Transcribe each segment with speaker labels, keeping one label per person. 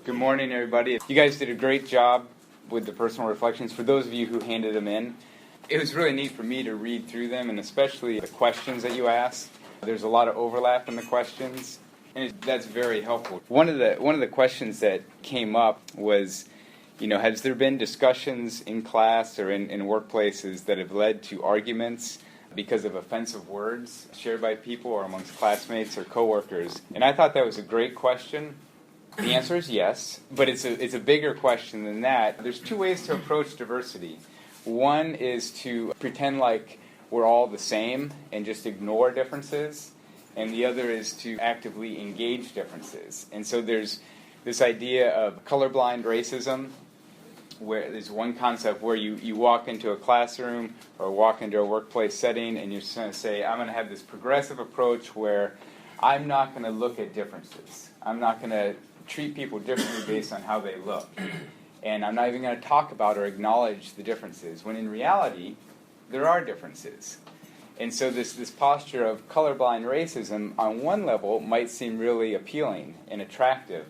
Speaker 1: Good morning, everybody. You guys did a great job with the personal reflections. For those of you who handed them in, it was really neat for me to read through them, and especially the questions that you asked. There's a lot of overlap in the questions, and that's very helpful. One of the questions that came up was, has there been discussions in class or in workplaces that have led to arguments because of offensive words shared by people or amongst classmates or coworkers? And I thought that was a great question. The answer is yes, but it's a bigger question than that. There's two ways to approach diversity. One is to pretend like we're all the same and just ignore differences, and the other is to actively engage differences. And so there's this idea of colorblind racism, where there's one concept where you walk into a classroom or walk into a workplace setting and you're just going to say, I'm going to have this progressive approach where I'm not going to look at differences. I'm not going to treat people differently based on how they look. And I'm not even going to talk about or acknowledge the differences, when in reality, there are differences. And so this posture of colorblind racism, on one level, might seem really appealing and attractive.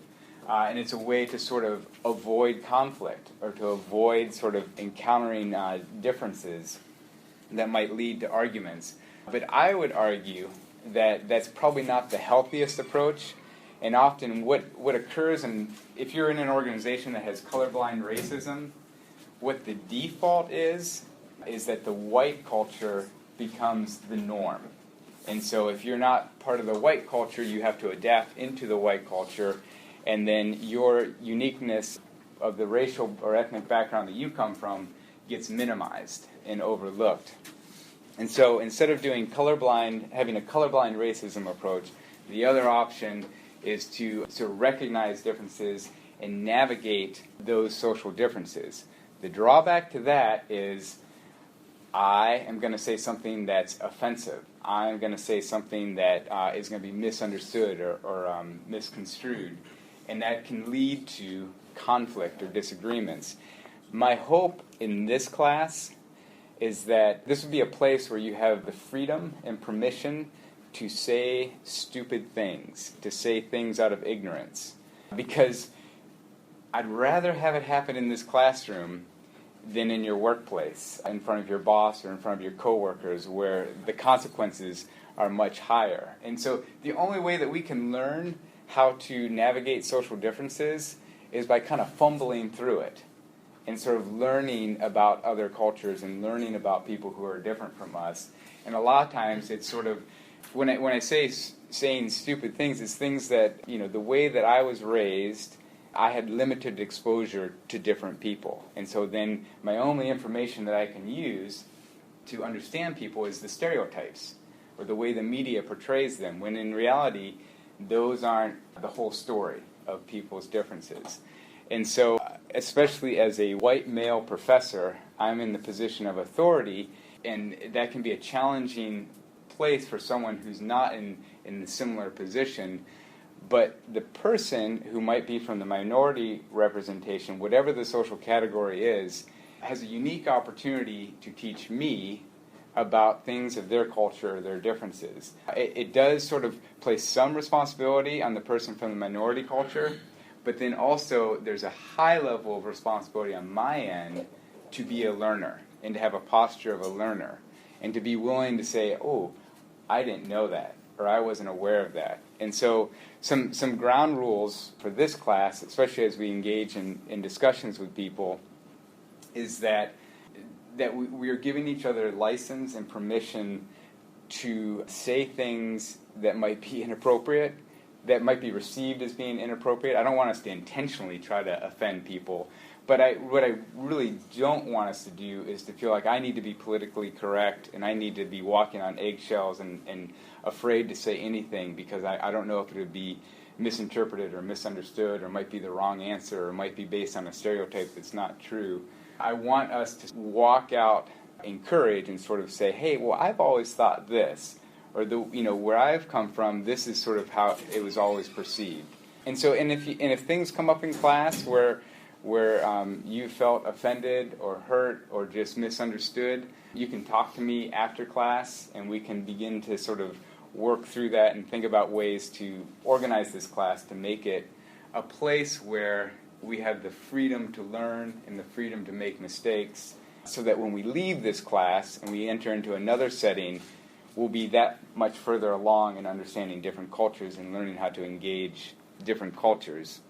Speaker 1: And it's a way to sort of avoid conflict or to avoid sort of encountering differences that might lead to arguments. But I would argue that that's probably not the healthiest approach. And often what occurs, and if you're in an organization that has colorblind racism, what the default is that the white culture becomes the norm. And so if you're not part of the white culture, you have to adapt into the white culture, and then your uniqueness of the racial or ethnic background that you come from gets minimized and overlooked. And so instead of having a colorblind racism approach, the other option is to recognize differences and navigate those social differences. The drawback to that is I am going to say something that's offensive. I'm going to say something that is going to be misunderstood or misconstrued, and that can lead to conflict or disagreements. My hope in this class is that this would be a place where you have the freedom and permission to say stupid things, to say things out of ignorance. Because I'd rather have it happen in this classroom than in your workplace, in front of your boss or in front of your coworkers, where the consequences are much higher. And so the only way that we can learn how to navigate social differences is by kind of fumbling through it and sort of learning about other cultures and learning about people who are different from us. And a lot of times it's sort of, when I say saying stupid things, it's things that, the way that I was raised, I had limited exposure to different people. And so then my only information that I can use to understand people is the stereotypes or the way the media portrays them, when in reality, those aren't the whole story of people's differences. And so, especially as a white male professor, I'm in the position of authority, and that can be a challenging place for someone who's not in a similar position. But the person who might be from the minority representation, whatever the social category is, has a unique opportunity to teach me about things of their culture or their differences. It does sort of place some responsibility on the person from the minority culture, but then also there's a high level of responsibility on my end to be a learner and to have a posture of a learner and to be willing to say, oh, I didn't know that, or I wasn't aware of that. And so some ground rules for this class, especially as we engage in discussions with people, is that we are giving each other license and permission to say things that might be inappropriate, that might be received as being inappropriate. I don't want us to intentionally try to offend people, but what I really don't want us to do is to feel like I need to be politically correct and I need to be walking on eggshells and afraid to say anything because I don't know if it would be misinterpreted or misunderstood or might be the wrong answer or might be based on a stereotype that's not true. I want us to walk out in courage and sort of say, hey, well, I've always thought this, or where I've come from, this is sort of how it was always perceived. And so, if things come up in class where you felt offended or hurt or just misunderstood, you can talk to me after class, and we can begin to sort of work through that and think about ways to organize this class to make it a place where we have the freedom to learn and the freedom to make mistakes, so that when we leave this class and we enter into another setting, we'll be that much further along in understanding different cultures and learning how to engage different cultures.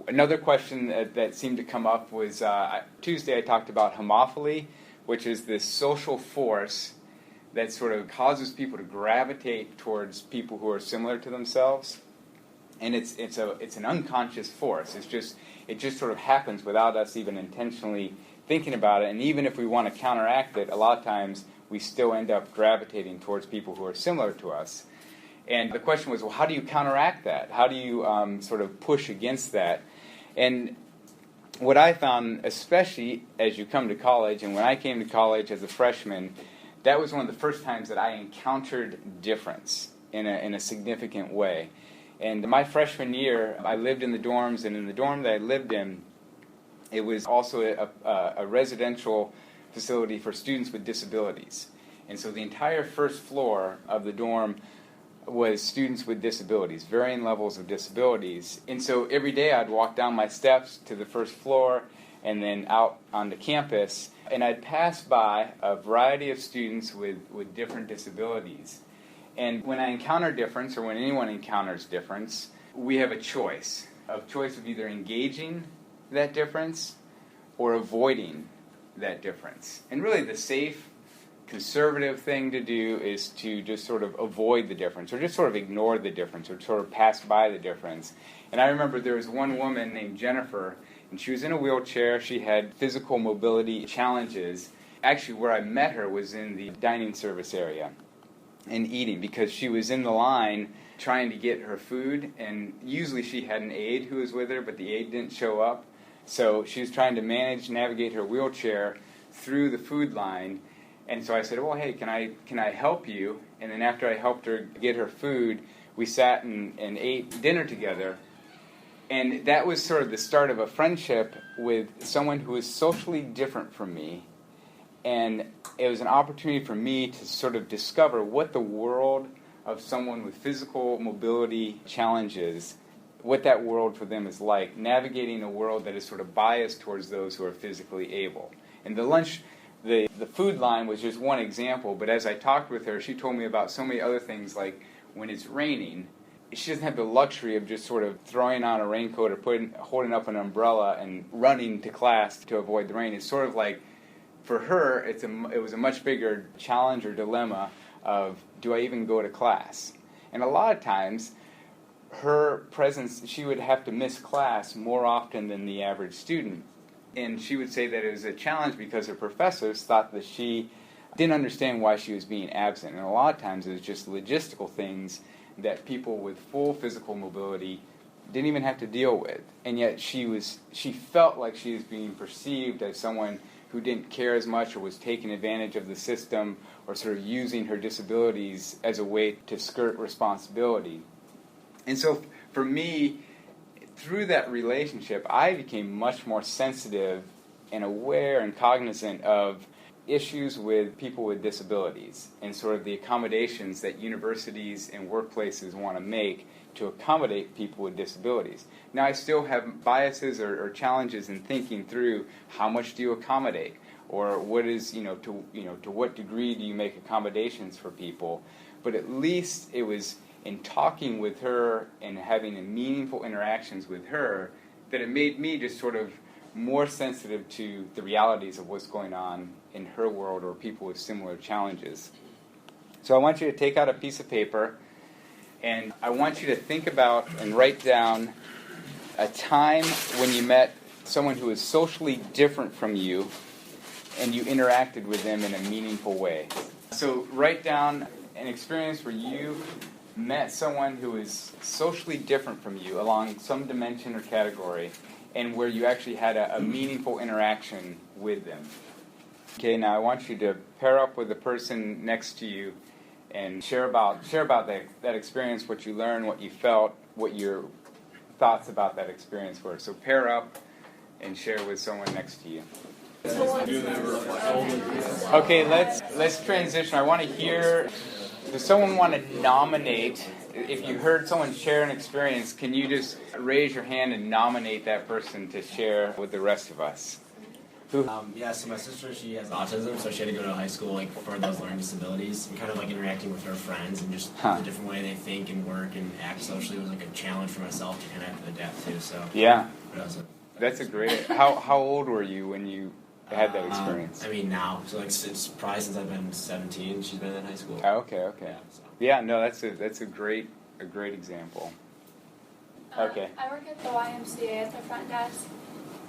Speaker 1: Another question that seemed to come up was, Tuesday I talked about homophily, which is this social force that sort of causes people to gravitate towards people who are similar to themselves. And it's an unconscious force. It just sort of happens without us even intentionally thinking about it. And even if we want to counteract it, a lot of times we still end up gravitating towards people who are similar to us. And the question was, well, how do you counteract that? How do you sort of push against that? And what I found, especially as you come to college, and when I came to college as a freshman, that was one of the first times that I encountered difference in a significant way. And my freshman year, I lived in the dorms, and in the dorm that I lived in, it was also a residential facility for students with disabilities. And so the entire first floor of the dorm was students with disabilities, varying levels of disabilities. And so every day I'd walk down my steps to the first floor and then out onto campus, and I'd pass by a variety of students with different disabilities. And when I encounter difference, or when anyone encounters difference, we have a choice of either engaging that difference or avoiding that difference. And really the safe, conservative thing to do is to just sort of avoid the difference, or just sort of ignore the difference, or sort of pass by the difference. And I remember there was one woman named Jennifer, and she was in a wheelchair. She had physical mobility challenges. Actually, where I met her was in the dining service area and eating, because she was in the line trying to get her food, and usually she had an aide who was with her, but the aide didn't show up. So she was trying to navigate her wheelchair through the food line. And so I said, well, hey, can I help you? And then after I helped her get her food, we sat and ate dinner together. And that was sort of the start of a friendship with someone who was socially different from me. And it was an opportunity for me to sort of discover what the world of someone with physical mobility challenges, what that world for them is like, navigating a world that is sort of biased towards those who are physically able. And the food line was just one example, but as I talked with her, she told me about so many other things, like when it's raining, she doesn't have the luxury of just sort of throwing on a raincoat or holding up an umbrella and running to class to avoid the rain. It's sort of like, for her, it was a much bigger challenge or dilemma of, do I even go to class? And a lot of times, her presence, she would have to miss class more often than the average student. And she would say that it was a challenge because her professors thought that she didn't understand why she was being absent. And a lot of times it was just logistical things that people with full physical mobility didn't even have to deal with. And yet she felt like she was being perceived as someone who didn't care as much, or was taking advantage of the system, or sort of using her disabilities as a way to skirt responsibility. And so for me, through that relationship, I became much more sensitive and aware and cognizant of issues with people with disabilities, and sort of the accommodations that universities and workplaces want to make to accommodate people with disabilities. Now, I still have biases or challenges in thinking through how much do you accommodate, or what is, to what degree do you make accommodations for people. But at least it was in talking with her and having meaningful interactions with her that it made me just sort of more sensitive to the realities of what's going on in her world, or people with similar challenges. So I want you to take out a piece of paper, and I want you to think about and write down a time when you met someone who is socially different from you and you interacted with them in a meaningful way. So write down an experience where you met someone who is socially different from you along some dimension or category, and where you actually had a meaningful interaction with them. Okay, now I want you to pair up with the person next to you and share about that experience, what you learned, what you felt, what your thoughts about that experience were. So pair up and share with someone next to you. Okay, let's transition. I want to hear, does someone want to nominate If you heard someone share an experience, can you just raise your hand and nominate that person to share with the rest of us?
Speaker 2: So my sister, she has autism, so she had to go to high school like for those learning disabilities, and kind of like interacting with her friends and just the different way they think and work and act socially was like a challenge for myself to kind of have to adapt to. So
Speaker 1: yeah,
Speaker 2: that's
Speaker 1: a great. How old were you when you had that experience?
Speaker 2: Now, so like it's probably since I've been 17, she's been in high school.
Speaker 1: Oh, okay. Yeah, no, that's a great example. Okay.
Speaker 3: I work at the YMCA at the front desk,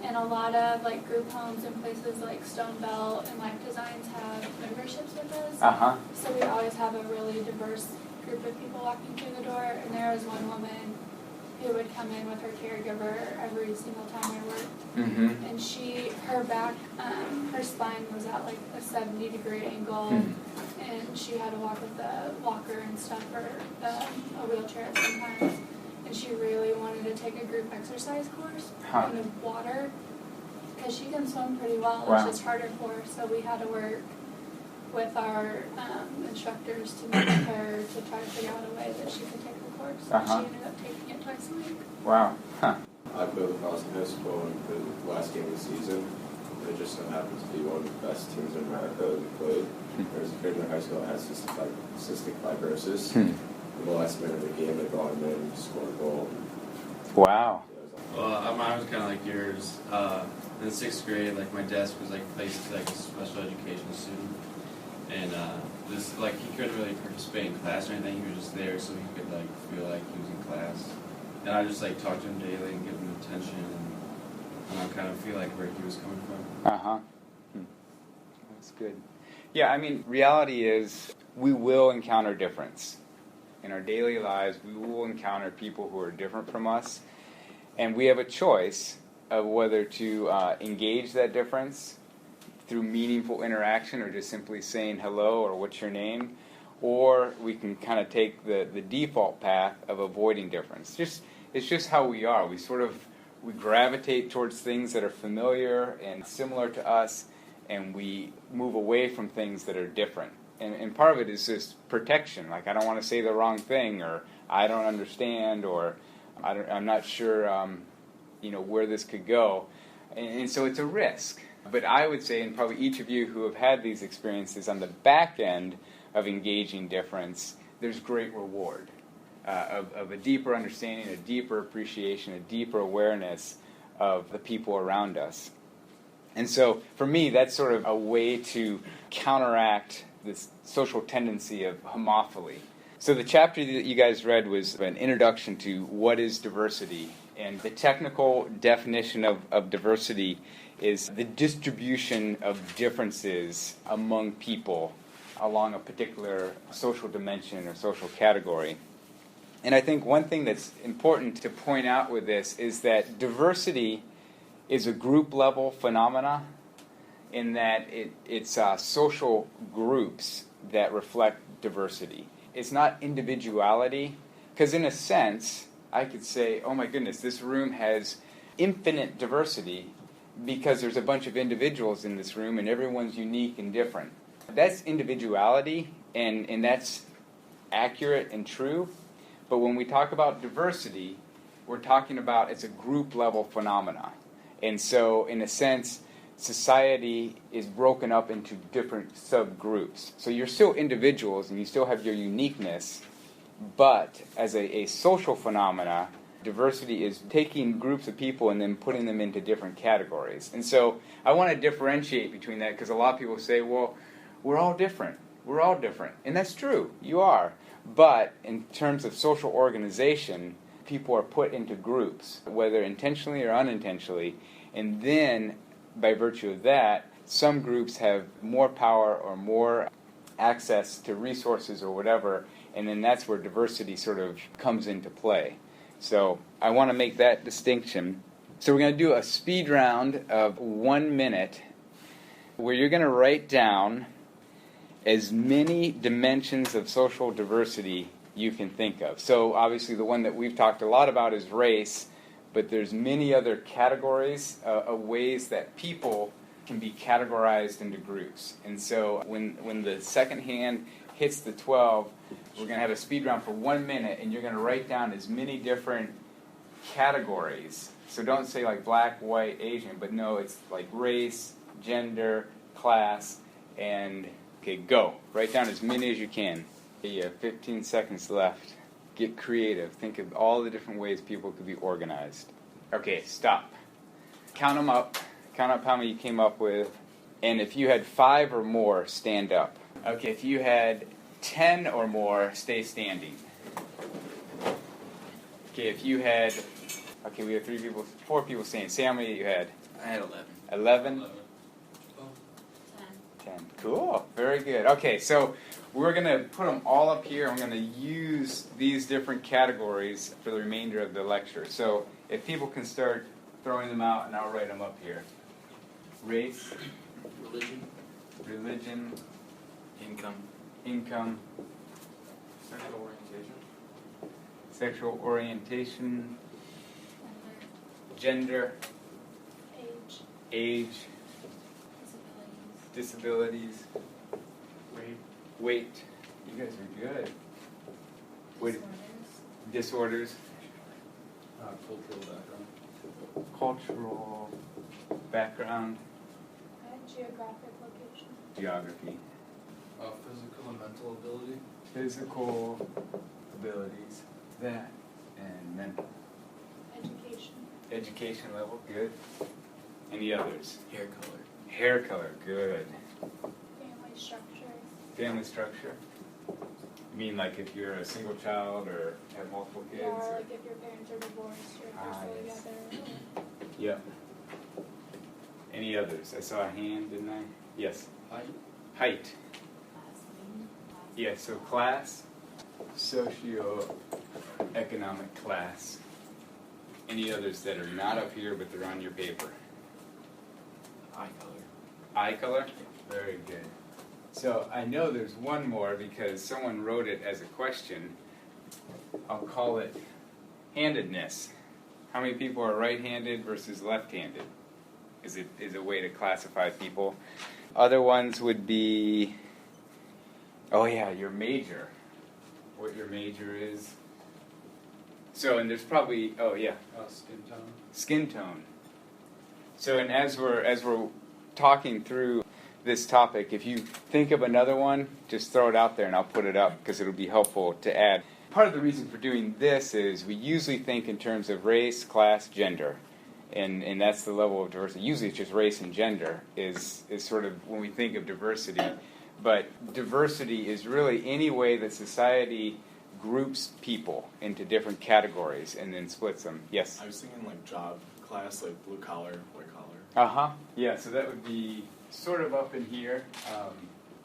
Speaker 3: and a lot of like group homes and places like Stone Belt and Life Designs have memberships with us. So we always have a really diverse group of people walking through the door, and there was one woman who would come in with her caregiver every single time I worked.
Speaker 1: Mm-hmm.
Speaker 3: And her back, her spine was at like a 70-degree angle, and she had to walk with a walker and stuff, or a wheelchair sometimes. And she really wanted to take a group exercise course in the water, because she can swim pretty well.
Speaker 1: Wow.
Speaker 3: It's just harder for her, so we had to work with our instructors to meet with her to try to figure out a way that she could take the course. And she ended up taking it twice a week.
Speaker 1: Wow.
Speaker 4: I played lacrosse in high school in the last game of the season. It just so happened to be one of the best teams in America that we played. There was a kid in my high school that had cystic fibrosis. In the last minute of the game, they brought him in, scored a goal.
Speaker 1: Wow.
Speaker 5: Well, mine was kind of like yours. In the 6th grade, like my desk was like placed to like a special education student, and this like he couldn't really participate in class or anything. He was just there so he could like feel like he was in class, and I just like talk to him daily and give him attention, and I kind of feel like where he was coming from.
Speaker 1: That's good. Yeah, I mean, reality is we will encounter difference. In our daily lives, we will encounter people who are different from us, and we have a choice of whether to engage that difference through meaningful interaction or just simply saying hello or what's your name, or we can kind of take the default path of avoiding difference. It's just how we are. We gravitate towards things that are familiar and similar to us, and we move away from things that are different. And part of it is just protection. Like, I don't want to say the wrong thing, or I don't understand, or I'm not sure, where this could go. And so it's a risk. But I would say, and probably each of you who have had these experiences on the back end of engaging difference, there's great reward of a deeper understanding, a deeper appreciation, a deeper awareness of the people around us. And so for me, that's sort of a way to counteract this social tendency of homophily. So the chapter that you guys read was an introduction to what is diversity. And the technical definition of diversity is the distribution of differences among people along a particular social dimension or social category. And I think one thing that's important to point out with this is that diversity is a group-level phenomena, in that it's social groups that reflect diversity. It's not individuality, because in a sense, I could say, oh my goodness, this room has infinite diversity because there's a bunch of individuals in this room and everyone's unique and different. That's individuality, and that's accurate and true. But when we talk about diversity, we're talking about it's a group-level phenomena. And so, in a sense, society is broken up into different subgroups. So you're still individuals and you still have your uniqueness, but as a social phenomena, diversity is taking groups of people and then putting them into different categories. And so I want to differentiate between that, because a lot of people say, well, we're all different. We're all different. And that's true. You are. But in terms of social organization, people are put into groups, whether intentionally or unintentionally, and then by virtue of that, some groups have more power or more access to resources or whatever, and then that's where diversity sort of comes into play. So I want to make that distinction. So we're going to do a speed round of 1 minute where you're going to write down as many dimensions of social diversity you can think of. So obviously the one that we've talked a lot about is race, but there's many other categories of ways that people can be categorized into groups. And so when the second hand hits the 12, we're going to have a speed round for 1 minute, and you're going to write down as many different categories. So don't say like black, white, Asian, but no, it's like race, gender, class, and okay, go. Write down as many as you can. You have 15 seconds left. Get creative. Think of all the different ways people could be organized. Okay, stop. Count them up. Count up how many you came up with. And if you had 5 or more, stand up. Okay, if you had 10 or more, stay standing. Okay, if you had... Okay, we have 4 people saying. Say how many you had.
Speaker 5: I had 11.
Speaker 1: 11? 10. Cool. Very good. Okay, so we're going to put them all up here. I'm going to use these different categories for the remainder of the lecture. So if people can start throwing them out, and I'll write them up here. Race. Religion. Income. Sexual orientation. Gender. Age. Disabilities. Weight. You guys are good. Disorders. Cultural background.
Speaker 3: Geographic location.
Speaker 1: Geography.
Speaker 6: Physical and mental ability.
Speaker 1: Physical abilities. That. And mental.
Speaker 3: Education.
Speaker 1: Education level. Good. Any others?
Speaker 2: Hair color.
Speaker 1: Hair color. Good.
Speaker 3: Family structure.
Speaker 1: Family structure. You mean like if you're a single child or have multiple kids?
Speaker 3: Yeah, or
Speaker 1: or-
Speaker 3: like if your parents are divorced or if they're still
Speaker 1: yes.
Speaker 3: together.
Speaker 1: Yep. Any others? I saw a hand, didn't I? Yes. Height. Yeah, so class, socio-economic class. Any others that are not up here but they're on your paper?
Speaker 2: Eye color.
Speaker 1: Eye color? Very good. So I know there's one more because someone wrote it as a question. I'll call it handedness. How many people are right-handed versus left-handed? Is a way to classify people. Other ones would be, oh yeah, your major. What your major is. So, and there's probably, oh yeah.
Speaker 6: Skin tone.
Speaker 1: Skin tone. So, and as we're talking through this topic, if you think of another one, just throw it out there and I'll put it up because it'll be helpful to add. Part of the reason for doing this is we usually think in terms of race, class, gender. And that's the level of diversity. Usually it's just race and gender is sort of when we think of diversity. But diversity is really any way that society groups people into different categories and then splits them. Yes?
Speaker 7: I was thinking like job class, like blue collar, white collar.
Speaker 1: Uh-huh. Yeah, so that would be sort of up in here.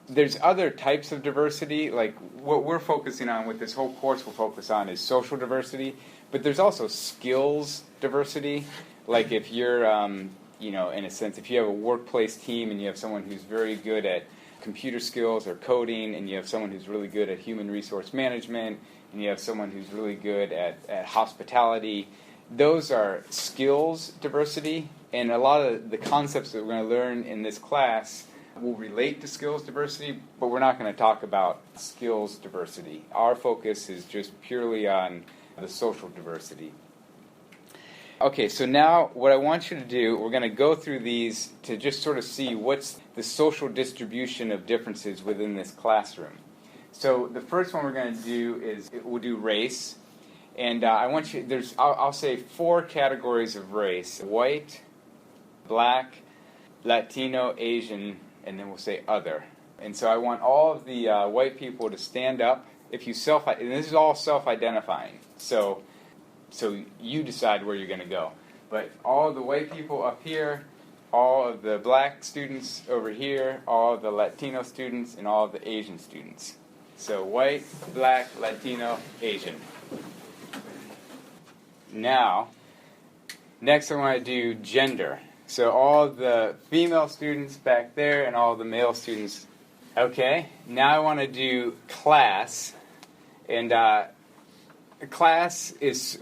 Speaker 1: There's other types of diversity, like what we're focusing on with this whole course we'll focus on is social diversity, but there's also skills diversity. Like if you're, in a sense, if you have a workplace team and you have someone who's very good at computer skills or coding, and you have someone who's really good at human resource management, and you have someone who's really good at hospitality, those are skills diversity, and a lot of the concepts that we're going to learn in this class will relate to skills diversity, but we're not going to talk about skills diversity. Our focus is just purely on the social diversity. Okay, so now what I want you to do, we're going to go through these to just sort of see what's the social distribution of differences within this classroom. So the first one we're going to do is, we'll do race. And I want you, I'll say 4 categories of race: white, black, Latino, Asian, and then we'll say other. And so I want all of the white people to stand up. If you and this is all self-identifying. So you decide where you're going to go. But all of the white people up here, all of the black students over here, all of the Latino students, and all of the Asian students. So white, black, Latino, Asian. Now, next I want to do gender. So all the female students back there and all the male students. Okay, now I want to do class. And class is,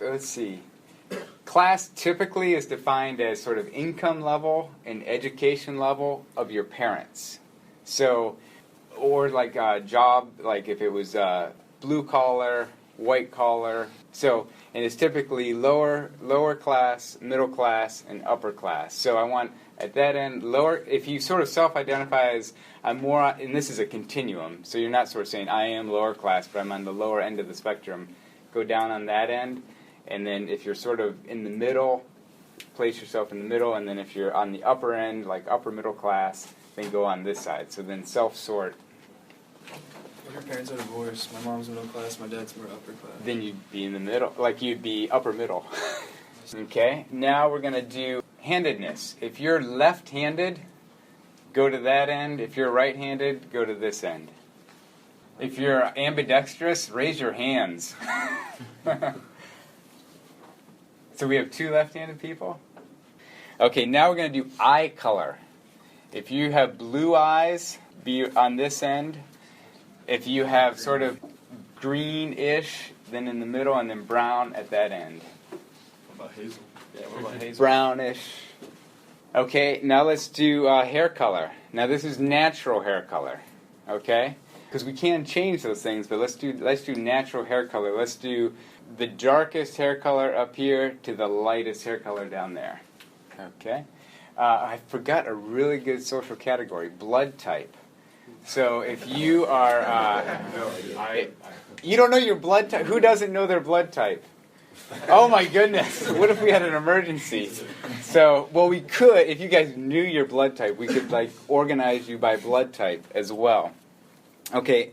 Speaker 1: class typically is defined as sort of income level and education level of your parents. So or like a job, like if it was blue collar, white collar. So, and it's typically lower class, middle class, and upper class. So I want at that end lower. If you sort of self-identify as I'm more, and this is a continuum, so you're not sort of saying I am lower class, but I'm on the lower end of the spectrum. Go down on that end, and then if you're sort of in the middle, place yourself in the middle, and then if you're on the upper end, like upper middle class, then go on this side. So then self-sort.
Speaker 8: If your parents are divorced, my mom's middle class, my dad's more upper class.
Speaker 1: Then you'd be in the middle, like you'd be upper middle. Okay, now we're going to do handedness. If you're left-handed, go to that end. If you're right-handed, go to this end. If you're ambidextrous, raise your hands. So we have 2 left-handed people? Okay, now we're going to do eye color. If you have blue eyes, be on this end. If you have sort of green-ish, then in the middle, and then brown at that end.
Speaker 7: What about hazel? Yeah, what about hazel?
Speaker 1: Brownish. Okay, now let's do hair color. Now this is natural hair color, okay? Because we can change those things, but let's do natural hair color. Let's do the darkest hair color up here to the lightest hair color down there. Okay? I forgot a really good social category, blood type. So if you are... you don't know your blood type? Who doesn't know their blood type? Oh my goodness, what if we had an emergency? So, well, we could, if you guys knew your blood type, we could like organize you by blood type as well. Okay,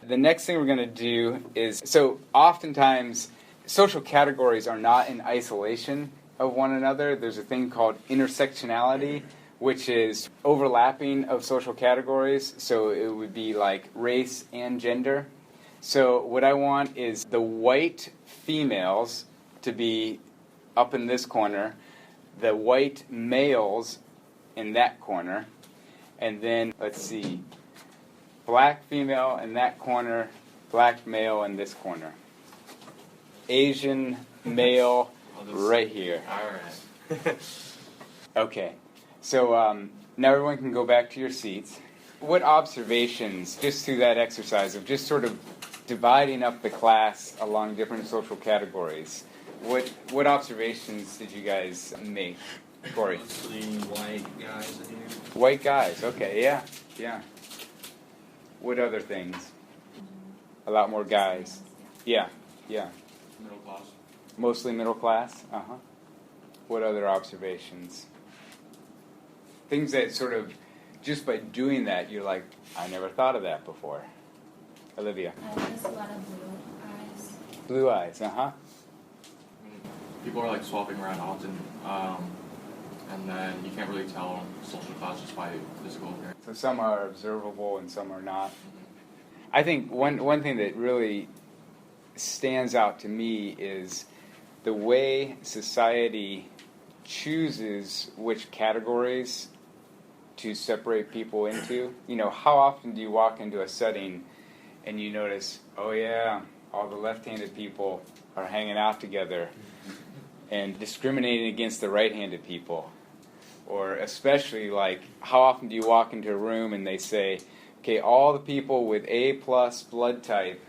Speaker 1: the next thing we're going to do is, so oftentimes social categories are not in isolation of one another. There's a thing called intersectionality, which is overlapping of social categories. So it would be like race and gender. So what I want is the white females to be up in this corner, the white males in that corner, and then, let's see, black female in that corner, black male in this corner. Asian male right here.
Speaker 5: All right.
Speaker 1: Okay, so now everyone can go back to your seats. What observations, just through that exercise of just sort of dividing up the class along different social categories, what observations did you guys make? Corey?
Speaker 9: Mostly white guys in here.
Speaker 1: White guys, okay, yeah. What other things? A lot more guys. Yeah.
Speaker 5: Middle class.
Speaker 1: Mostly middle class? Uh-huh. What other observations? Things that sort of, just by doing that, you're like, I never thought of that before. Olivia?
Speaker 3: Just a lot of blue eyes.
Speaker 1: Blue eyes, uh-huh.
Speaker 10: People are like swapping around often, and then you can't really tell social class just by physical appearance.
Speaker 1: So some are observable and some are not. I think one thing that really stands out to me is the way society chooses which categories to separate people into. You know, how often do you walk into a setting and you notice, oh yeah, all the left-handed people are hanging out together and discriminating against the right-handed people? Or especially, like, how often do you walk into a room and they say, okay, all the people with A+ blood type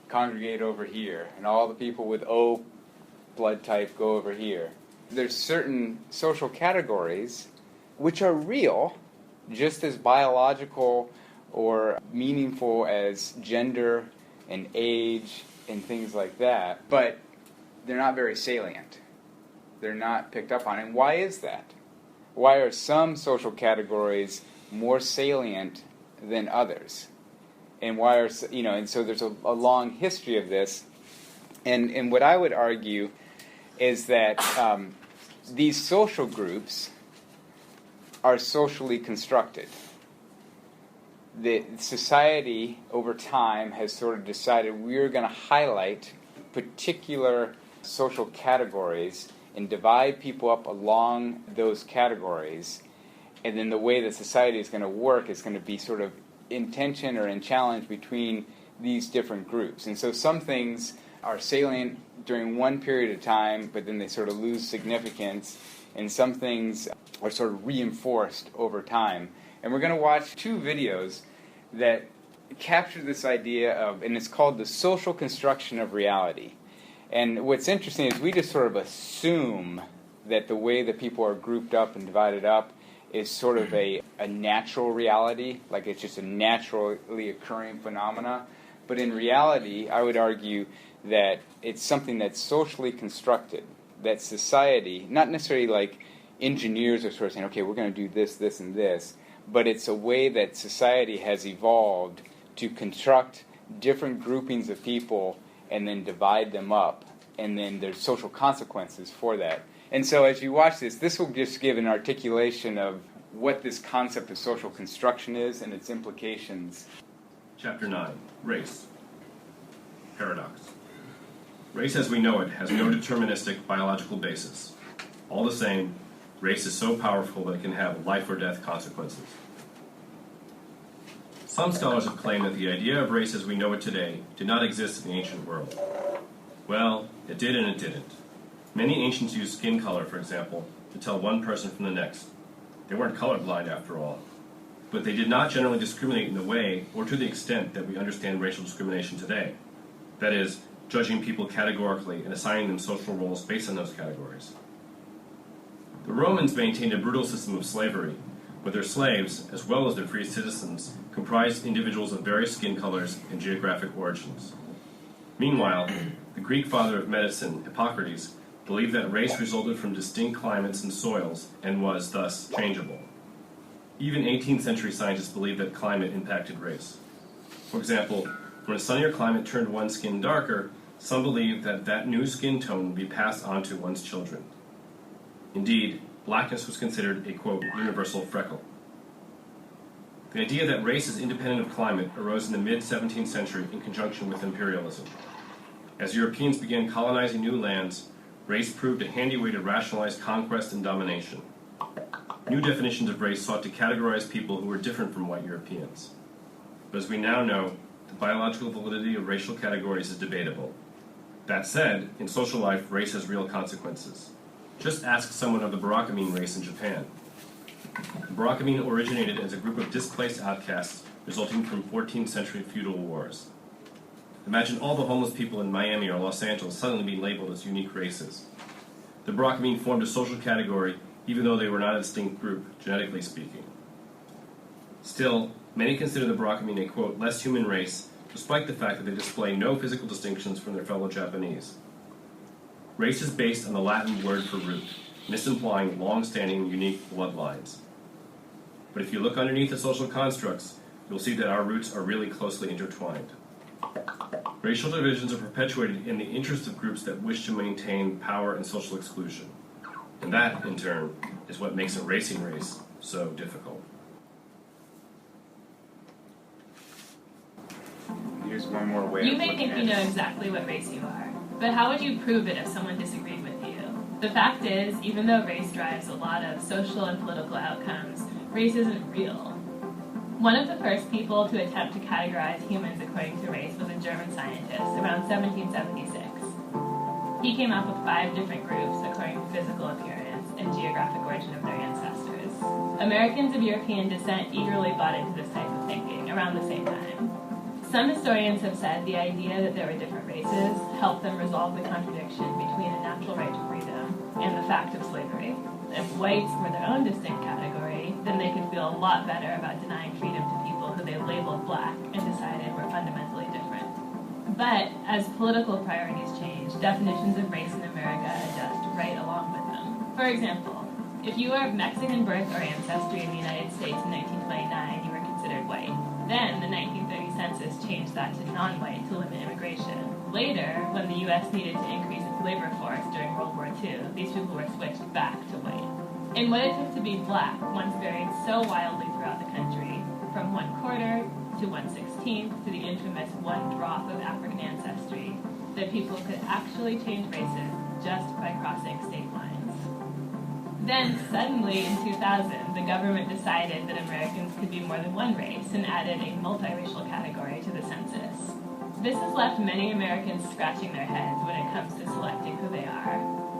Speaker 1: congregate over here, and all the people with O blood type go over here. There's certain social categories which are real, just as biological or meaningful as gender and age and things like that, but they're not very salient. They're not picked up on. And why is that? Why are some social categories more salient than others? And why are, and so there's a long history of this. And what I would argue is that these social groups are socially constructed. The society over time has sort of decided we're going to highlight particular social categories and divide people up along those categories, and then the way that society is going to work is going to be sort of in tension or in challenge between these different groups. And so some things are salient during one period of time, but then they sort of lose significance, and some things are sort of reinforced over time. And we're going to watch two videos that capture this idea of, and it's called the social construction of reality. And what's interesting is we just sort of assume that the way that people are grouped up and divided up is sort of a natural reality, like it's just a naturally occurring phenomena. But in reality, I would argue that it's something that's socially constructed, that society, not necessarily like engineers are sort of saying, okay, we're going to do this, this, and this, but it's a way that society has evolved to construct different groupings of people and then divide them up, and then there's social consequences for that. And so as you watch this will just give an articulation of what this concept of social construction is and its implications.
Speaker 11: Chapter 9, Race. Paradox. Race as we know it has no deterministic biological basis. All the same, race is so powerful that it can have life or death consequences. Some scholars have claimed that the idea of race as we know it today did not exist in the ancient world. Well, it did and it didn't. Many ancients used skin color, for example, to tell one person from the next. They weren't colorblind after all. But they did not generally discriminate in the way or to the extent that we understand racial discrimination today. That is, judging people categorically and assigning them social roles based on those categories. The Romans maintained a brutal system of slavery, where their slaves, as well as their free citizens, comprised individuals of various skin colors and geographic origins. Meanwhile, the Greek father of medicine, Hippocrates, believed that race resulted from distinct climates and soils and was, thus, changeable. Even 18th century scientists believed that climate impacted race. For example, when a sunnier climate turned one's skin darker, some believed that that new skin tone would be passed on to one's children. Indeed, blackness was considered a, quote, universal freckle. The idea that race is independent of climate arose in the mid-17th century in conjunction with imperialism. As Europeans began colonizing new lands, race proved a handy way to rationalize conquest and domination. New definitions of race sought to categorize people who were different from white Europeans. But as we now know, the biological validity of racial categories is debatable. That said, in social life, race has real consequences. Just ask someone of the Barakamine race in Japan. The Barakamine originated as a group of displaced outcasts resulting from 14th century feudal wars. Imagine all the homeless people in Miami or Los Angeles suddenly being labeled as unique races. The Barakamine formed a social category even though they were not a distinct group, genetically speaking. Still, many consider the Barakamine a, quote, less human race, despite the fact that they display no physical distinctions from their fellow Japanese. Race is based on the Latin word for root, misimplying long-standing, unique bloodlines. But if you look underneath the social constructs, you'll see that our roots are really closely intertwined. Racial divisions are perpetuated in the interest of groups that wish to maintain power and social exclusion. And that, in turn, is what makes a racing race so difficult.
Speaker 1: Here's one more way.
Speaker 12: You may think you know exactly what race you are, but how would you prove it if someone disagreed with you? The fact is, even though race drives a lot of social and political outcomes, race isn't real. One of the first people to attempt to categorize humans according to race was a German scientist around 1776. He came up with 5 different groups according to physical appearance and geographic origin of their ancestors. Americans of European descent eagerly bought into this type of thinking around the same time. Some historians have said the idea that there were different races helped them resolve the contradiction between a natural right to freedom and the fact of slavery. If whites were their own distinct category, then they could feel a lot better about denying freedom to people who they labeled black and decided were fundamentally different. But as political priorities change, definitions of race in America adjust right along with them. For example, if you are of Mexican birth or ancestry in the United States in 1929, you were considered white. Then the 1930 census changed that to non-white to limit immigration. Later, when the U.S. needed to increase its labor force during World War II, these people were switched back to white. And what it took to be black once varied so wildly throughout the country, from 1/4 to 1/16 to the infamous 1 drop of African ancestry, that people could actually change races just by crossing state lines. Then, suddenly, in 2000, the government decided that Americans could be more than one race and added a multiracial category to the census. This has left many Americans scratching their heads when it comes to selecting who they are.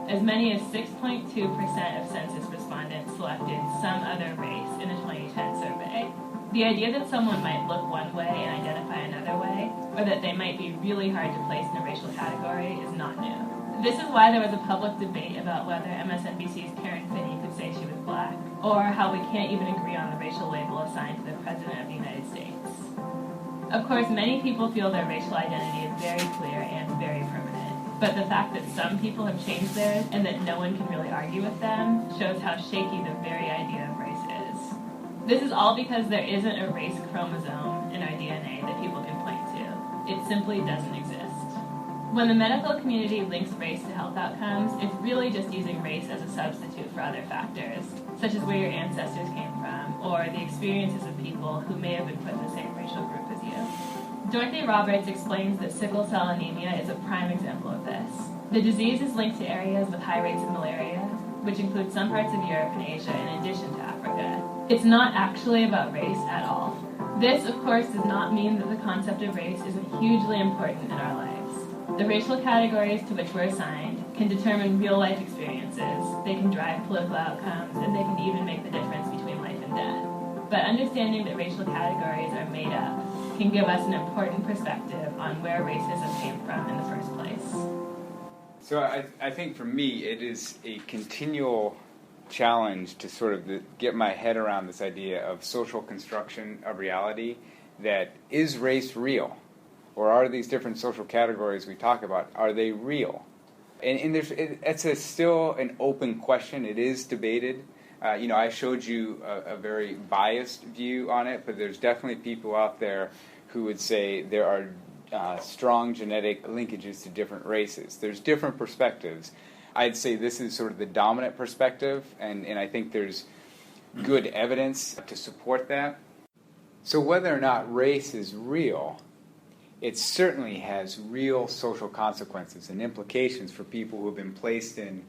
Speaker 12: As many as 6.2% of census respondents selected some other race in a 2010 survey. The idea that someone might look one way and identify another way, or that they might be really hard to place in a racial category, is not new. This is why there was a public debate about whether MSNBC's Karen Finney could say she was black, or how we can't even agree on the racial label assigned to the President of the United States. Of course, many people feel their racial identity is very clear and very permanent, but the fact that some people have changed theirs and that no one can really argue with them shows how shaky the very idea of race is. This is all because there isn't a race chromosome in our DNA that people can point to. It simply doesn't exist. When the medical community links race to health outcomes, it's really just using race as a substitute for other factors, such as where your ancestors came from, or the experiences of people who may have been put in the same racial group as you. Dorothy Roberts explains that sickle cell anemia is a prime example of this. The disease is linked to areas with high rates of malaria, which include some parts of Europe and Asia in addition to Africa. It's not actually about race at all. This, of course, does not mean that the concept of race isn't hugely important in our lives. The racial categories to which we're assigned can determine real-life experiences, they can drive political outcomes, and they can even make the difference between life and death. But understanding that racial categories are made up can give us an important perspective on where racism came from in the first place.
Speaker 1: So I think for me it is a continual challenge to sort of get my head around this idea of social construction of reality, that is race real? Or are these different social categories we talk about, are they real? And it's still an open question. It is debated. I showed you a very biased view on it, but there's definitely people out there who would say there are strong genetic linkages to different races. There's different perspectives. I'd say this is sort of the dominant perspective, and I think there's good evidence to support that. So whether or not race is real, it certainly has real social consequences and implications for people who have been placed in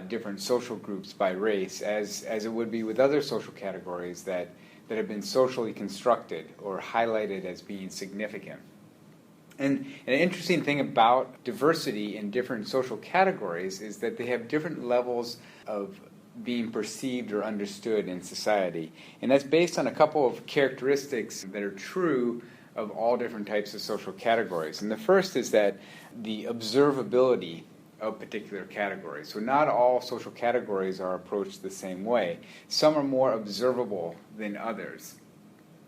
Speaker 1: different social groups by race, as it would be with other social categories that have been socially constructed or highlighted as being significant. And an interesting thing about diversity in different social categories is that they have different levels of being perceived or understood in society. And that's based on a couple of characteristics that are true of all different types of social categories. And the first is that the observability of particular categories. So not all social categories are approached the same way. Some are more observable than others.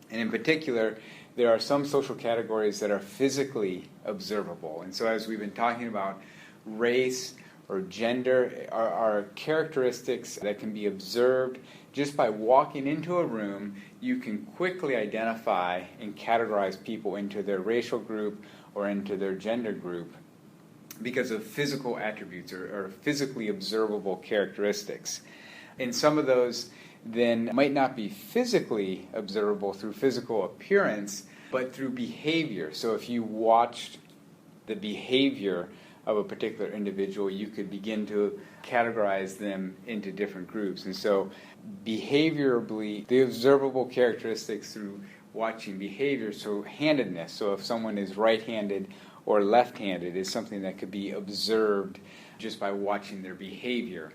Speaker 1: And in particular, there are some social categories that are physically observable. And so as we've been talking about, race or gender are characteristics that can be observed just by walking into a room. You can quickly identify and categorize people into their racial group or into their gender group because of physical attributes or physically observable characteristics. And some of those then might not be physically observable through physical appearance, but through behavior. So if you watched the behavior of a particular individual, you could begin to categorize them into different groups. And so behaviorally, the observable characteristics through watching behavior, so handedness, so if someone is right-handed or left-handed, is something that could be observed just by watching their behavior.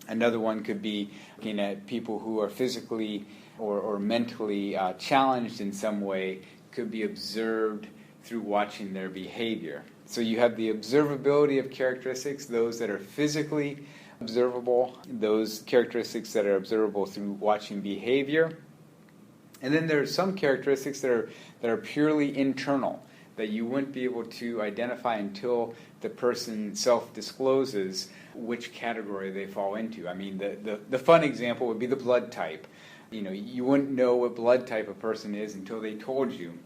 Speaker 1: Another one could be looking at people who are physically or mentally challenged in some way, could be observed through watching their behavior. So you have the observability of characteristics, those that are physically observable, those characteristics that are observable through watching behavior. And then there are some characteristics that are purely internal, that you wouldn't be able to identify until the person self-discloses which category they fall into. I mean, the fun example would be the blood type. You wouldn't know what blood type a person is until they told you.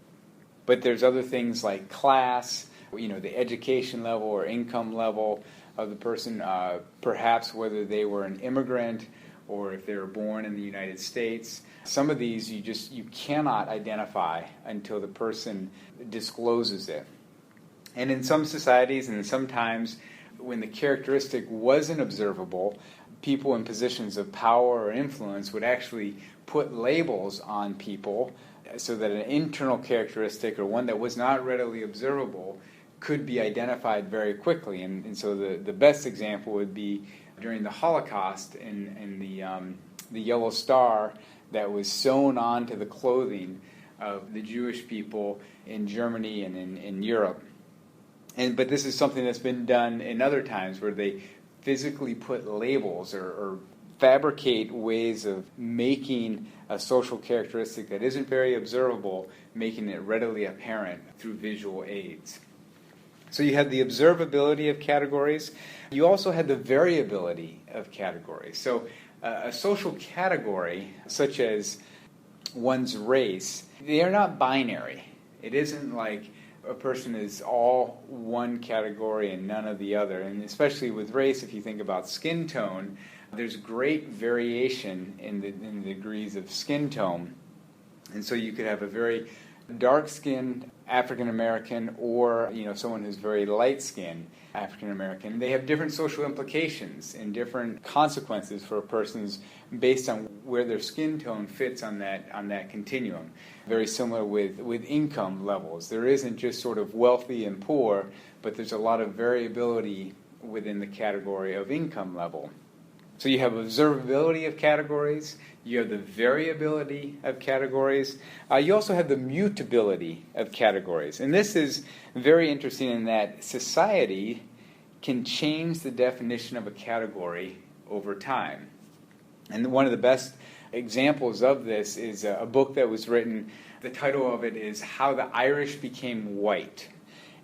Speaker 1: But there's other things like class, the education level or income level of the person, perhaps whether they were an immigrant or if they were born in the United States. Some of these you cannot identify until the person discloses it. And in some societies and sometimes when the characteristic wasn't observable, people in positions of power or influence would actually put labels on people so that an internal characteristic or one that was not readily observable could be identified very quickly. And so the best example would be during the Holocaust in the the yellow star that was sewn onto the clothing of the Jewish people in Germany and in Europe. But this is something that's been done in other times where they physically put labels or fabricate ways of making a social characteristic that isn't very observable, making it readily apparent through visual aids. So you had the observability of categories. You also had the variability of categories. So a social category, such as one's race, they are not binary. It isn't like a person is all one category and none of the other. And especially with race, if you think about skin tone, there's great variation in the degrees of skin tone. And so you could have a very dark-skinned African American or someone who's very light-skinned African American. They have different social implications and different consequences for a person's based on where their skin tone fits on that continuum. Very similar with income levels. There isn't just sort of wealthy and poor, but there's a lot of variability within the category of income level. So you have observability of categories, you have the variability of categories, you also have the mutability of categories. And this is very interesting in that society can change the definition of a category over time. And one of the best examples of this is a book that was written, the title of it is How the Irish Became White.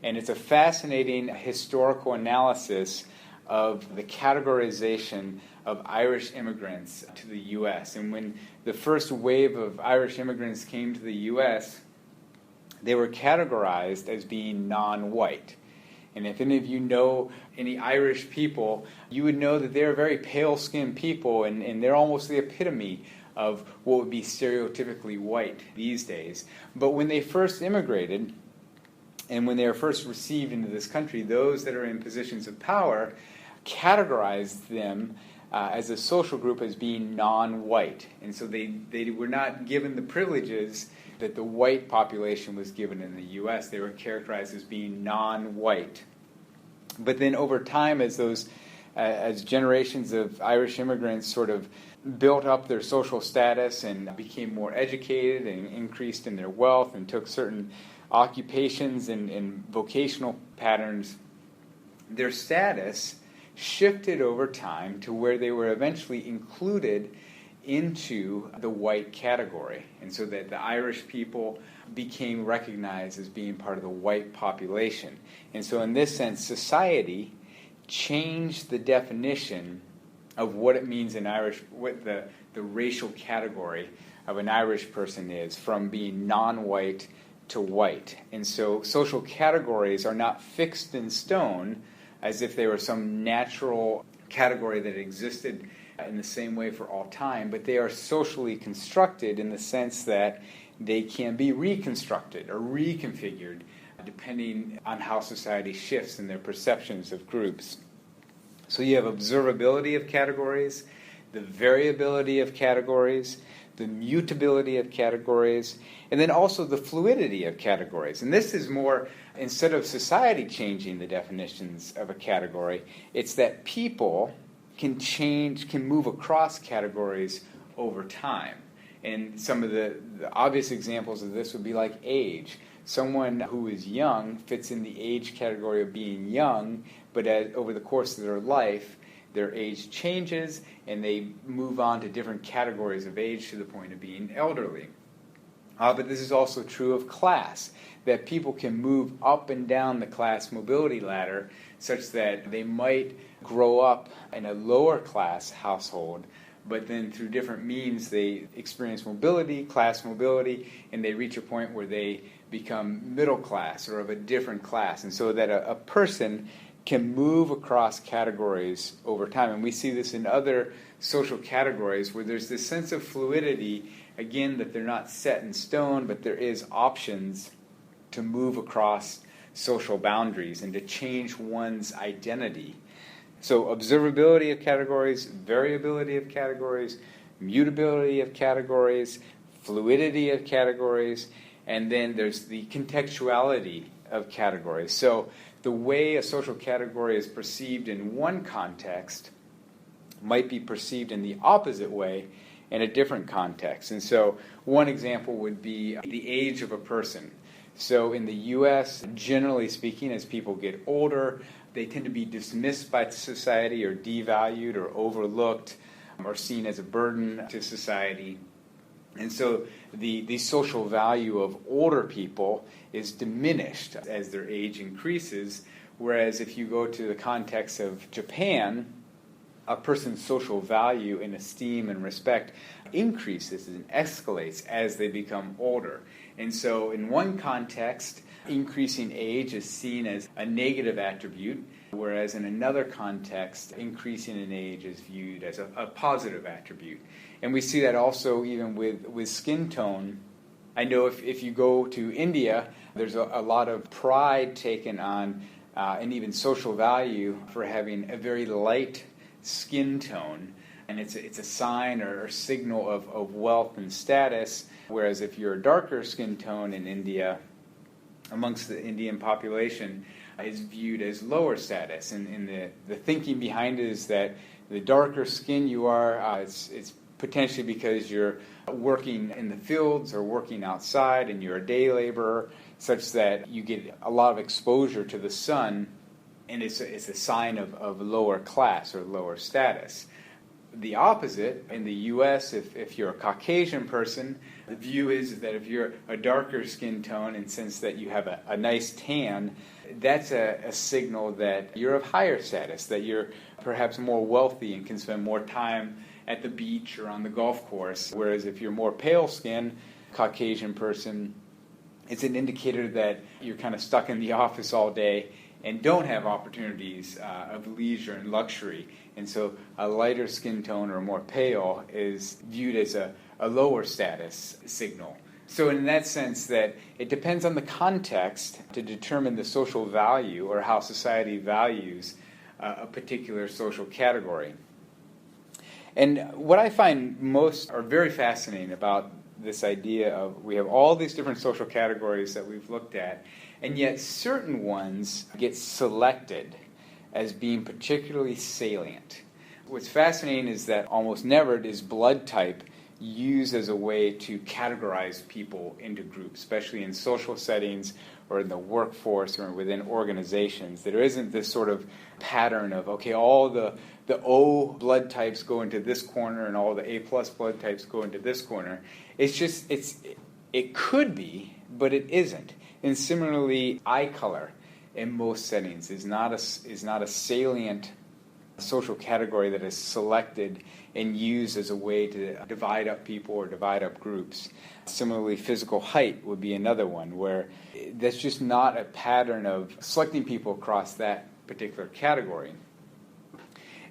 Speaker 1: And it's a fascinating historical analysis of the categorization of Irish immigrants to the U.S. And when the first wave of Irish immigrants came to the U.S., they were categorized as being non-white. And if any of you know any Irish people, you would know that they're very pale-skinned people, and they're almost the epitome of what would be stereotypically white these days. But when they first immigrated, and when they were first received into this country, those that are in positions of power categorized them as a social group as being non-white. And so they were not given the privileges that the white population was given in the U.S. They were characterized as being non-white. But then over time, as generations of Irish immigrants sort of built up their social status and became more educated and increased in their wealth and took certain occupations and vocational patterns, their status shifted over time to where they were eventually included into the white category. And so that the Irish people became recognized as being part of the white population. And so in this sense, society changed the definition of what it means in Irish, what the racial category of an Irish person is, from being non-white to white. And so social categories are not fixed in stone as if they were some natural category that existed in the same way for all time, but they are socially constructed in the sense that they can be reconstructed or reconfigured depending on how society shifts in their perceptions of groups. So you have observability of categories, the variability of categories, the mutability of categories, and then also the fluidity of categories. And this is more, instead of society changing the definitions of a category, it's that people can move across categories over time. And some of the obvious examples of this would be like age. Someone who is young fits in the age category of being young, but over the course of their life, their age changes and they move on to different categories of age to the point of being elderly. But this is also true of class, that people can move up and down the class mobility ladder such that they might grow up in a lower class household, but then through different means they experience mobility, class mobility, and they reach a point where they become middle class or of a different class. And so that a person can move across categories over time. And we see this in other social categories where there's this sense of fluidity, again, that they're not set in stone, but there is options to move across social boundaries and to change one's identity. So observability of categories, variability of categories, mutability of categories, fluidity of categories, and then there's the contextuality of categories. So the way a social category is perceived in one context might be perceived in the opposite way in a different context. And so one example would be the age of a person. So in the U.S., generally speaking, as people get older, they tend to be dismissed by society or devalued or overlooked or seen as a burden to society. And so the social value of older people is diminished as their age increases, whereas if you go to the context of Japan, a person's social value and esteem and respect increases and escalates as they become older. And so in one context, increasing age is seen as a negative attribute, whereas in another context, increasing in age is viewed as a positive attribute. And we see that also even with skin tone. I know if you go to India, there's a lot of pride taken on and even social value for having a very light skin tone, and it's a sign or signal of wealth and status, whereas if you're a darker skin tone in India, amongst the Indian population, is viewed as lower status. And the thinking behind it is that the darker skin you are, it's potentially because you're working in the fields or working outside and you're a day laborer, such that you get a lot of exposure to the sun, and it's a sign of lower class or lower status. The opposite, in the U.S., if you're a Caucasian person, the view is that if you're a darker skin tone, and since that you have a nice tan, that's a signal that you're of higher status, that you're perhaps more wealthy and can spend more time at the beach or on the golf course. Whereas if you're more pale skin, Caucasian person, it's an indicator that you're kind of stuck in the office all day and don't have opportunities of leisure and luxury. And so a lighter skin tone or more pale is viewed as a lower status signal. So in that sense that it depends on the context to determine the social value or how society values a particular social category. And what I find most or very fascinating about this idea of we have all these different social categories that we've looked at, and yet certain ones get selected as being particularly salient. What's fascinating is that almost never is blood type used as a way to categorize people into groups, especially in social settings or in the workforce or within organizations. There isn't this sort of pattern of, okay, all the O blood types go into this corner and all the A plus blood types go into this corner. It's just, it could be, but it isn't. And similarly, eye color in most settings is not a salient social category that is selected and used as a way to divide up people or divide up groups. Similarly, physical height would be another one where that's just not a pattern of selecting people across that particular category.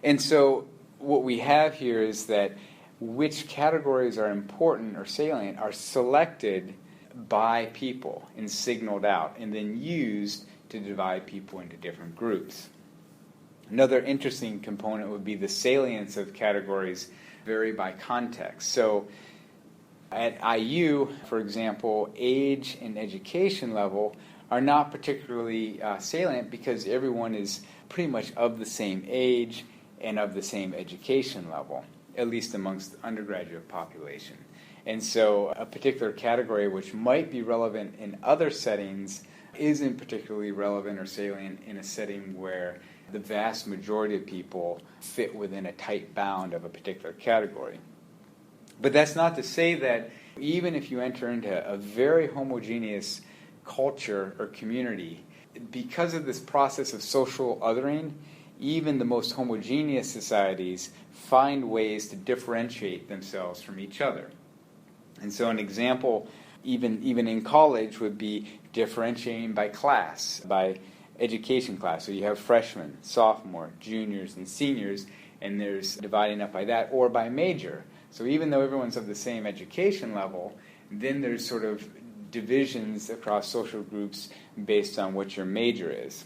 Speaker 1: And so what we have here is that which categories are important or salient are selected by people and signaled out and then used to divide people into different groups. Another interesting component would be the salience of categories vary by context. So at IU, for example, age and education level are not particularly salient because everyone is pretty much of the same age and of the same education level, at least amongst the undergraduate population. And so a particular category which might be relevant in other settings isn't particularly relevant or salient in a setting where the vast majority of people fit within a tight bound of a particular category. But that's not to say that even if you enter into a very homogeneous culture or community, because of this process of social othering, even the most homogeneous societies find ways to differentiate themselves from each other. And so an example, even in college, would be differentiating by class, by education class. So you have freshmen, sophomore, juniors, and seniors, and there's dividing up by that, or by major. So even though everyone's of the same education level, then there's sort of divisions across social groups based on what your major is.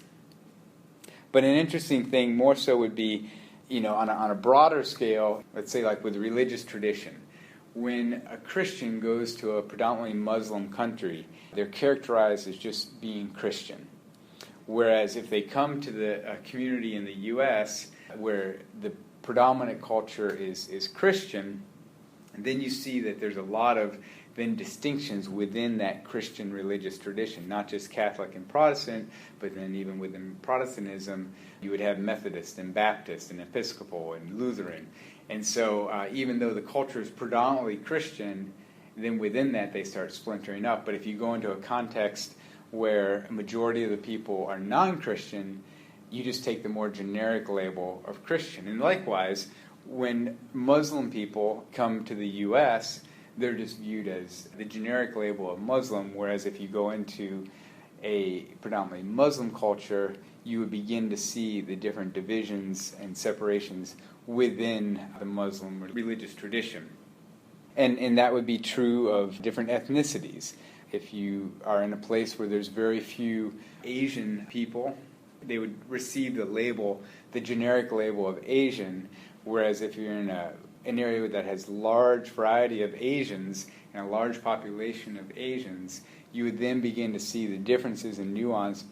Speaker 1: But an interesting thing more so would be, on a broader scale, let's say like with religious tradition. When a Christian goes to a predominantly Muslim country, they're characterized as just being Christian. Whereas if they come to the community in the U.S. where the predominant culture is Christian, And then you see that there's a lot of then distinctions within that Christian religious tradition, not just Catholic and Protestant, but then even within Protestantism, you would have Methodist and Baptist and Episcopal and Lutheran. And so even though the culture is predominantly Christian, then within that they start splintering up. But if you go into a context where a majority of the people are non-Christian, you just take the more generic label of Christian. And likewise, when Muslim people come to the U.S., they're just viewed as the generic label of Muslim, whereas if you go into a predominantly Muslim culture, you would begin to see the different divisions and separations within the Muslim religious tradition. And that would be true of different ethnicities. If you are in a place where there's very few Asian people, they would receive the generic label of Asian, whereas if you're in an area that has large variety of Asians and a large population of Asians, you would then begin to see the differences in nuance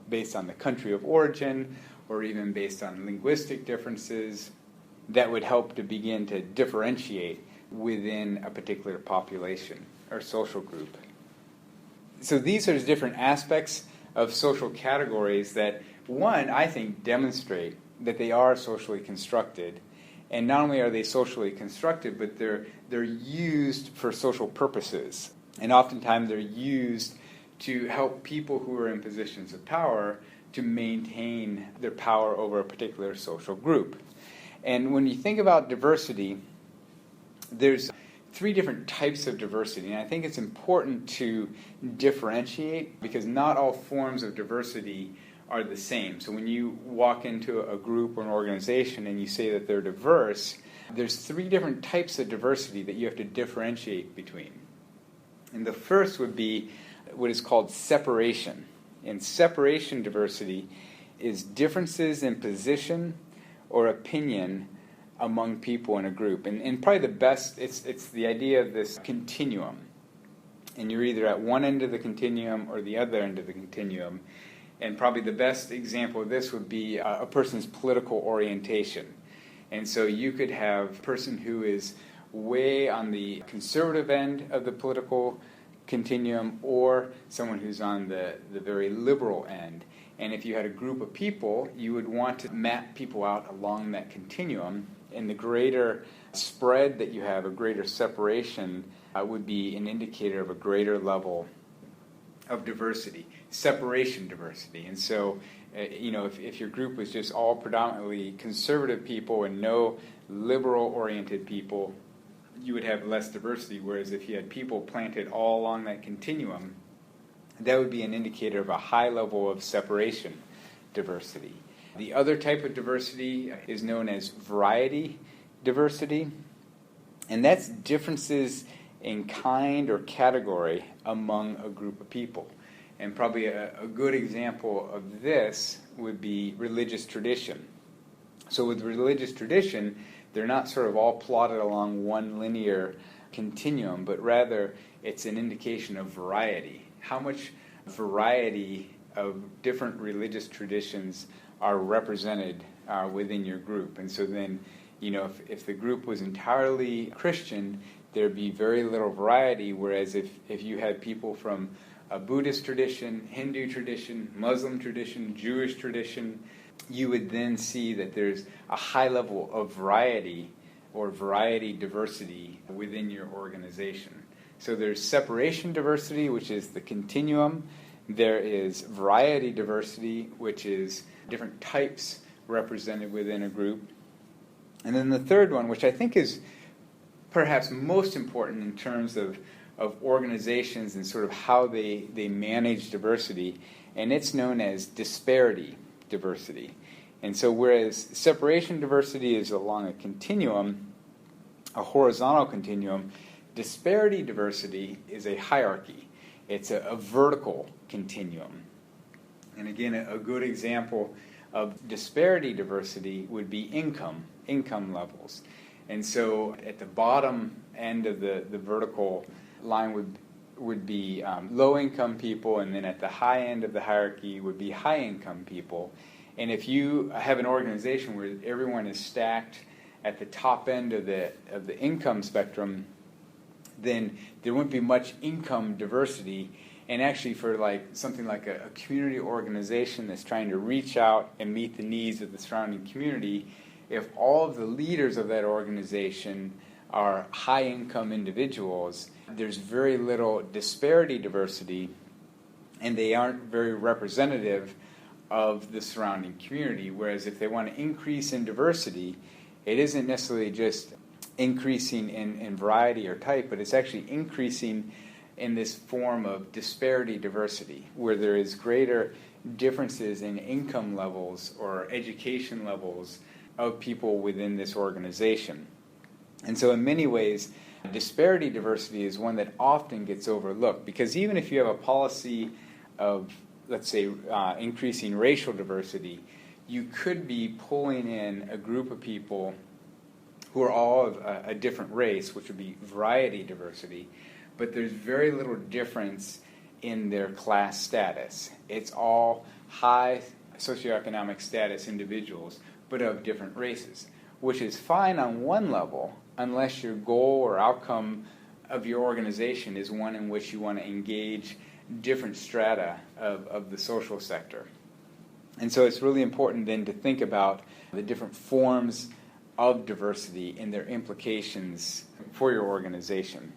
Speaker 1: based on the country of origin or even based on linguistic differences that would help to begin to differentiate within a particular population or social group. So these are different aspects of social categories that, one, I think demonstrate that they are socially constructed. And not only are they socially constructed, but they're used for social purposes. And oftentimes they're used to help people who are in positions of power to maintain their power over a particular social group. And when you think about diversity, there's three different types of diversity. And I think it's important to differentiate because not all forms of diversity are the same. So when you walk into a group or an organization and you say that they're diverse, there's three different types of diversity that you have to differentiate between. And the first would be what is called separation. And separation diversity is differences in position or opinion among people in a group. And probably the best, it's the idea of this continuum. And you're either at one end of the continuum or the other end of the continuum. And probably the best example of this would be a person's political orientation. And so you could have a person who is way on the conservative end of the political continuum or someone who's on the very liberal end. And if you had a group of people, you would want to map people out along that continuum. And the greater spread that you have, a greater separation, would be an indicator of a greater level of diversity, separation diversity. And so, if your group was just all predominantly conservative people and no liberal-oriented people, you would have less diversity, whereas if you had people planted all along that continuum, that would be an indicator of a high level of separation diversity. The other type of diversity is known as variety diversity, and that's differences in kind or category among a group of people. And probably a good example of this would be religious tradition. So with religious tradition, they're not sort of all plotted along one linear continuum, but rather it's an indication of variety. How much variety of different religious traditions are represented within your group. And so then, if the group was entirely Christian, there'd be very little variety, whereas if you had people from a Buddhist tradition, Hindu tradition, Muslim tradition, Jewish tradition, you would then see that there's a high level of variety or variety diversity within your organization. So there's separation diversity, which is the continuum. There is variety diversity, which is different types represented within a group. And then the third one, which I think is perhaps most important in terms of organizations and sort of how they manage diversity, and it's known as disparity diversity. And so whereas separation diversity is along a continuum, a horizontal continuum, disparity diversity is a hierarchy. It's a vertical continuum. And again, a good example of disparity diversity would be income levels. And so at the bottom end of the vertical line would be low-income people, and then at the high end of the hierarchy would be high-income people. And if you have an organization where everyone is stacked at the top end of the income spectrum, then there wouldn't be much income diversity. And actually, for like something like a community organization that's trying to reach out and meet the needs of the surrounding community, if all of the leaders of that organization are high-income individuals, there's very little disparity diversity, and they aren't very representative of the surrounding community. Whereas if they want to increase in diversity, it isn't necessarily just increasing in variety or type, but it's actually increasing in this form of disparity diversity, where there is greater differences in income levels or education levels of people within this organization. And so in many ways, disparity diversity is one that often gets overlooked, because even if you have a policy of, let's say, increasing racial diversity, you could be pulling in a group of people who are all of a different race, which would be variety diversity, but there's very little difference in their class status. It's all high socioeconomic status individuals, but of different races, which is fine on one level, unless your goal or outcome of your organization is one in which you want to engage different strata of the social sector. And so it's really important then to think about the different forms of diversity and their implications for your organization.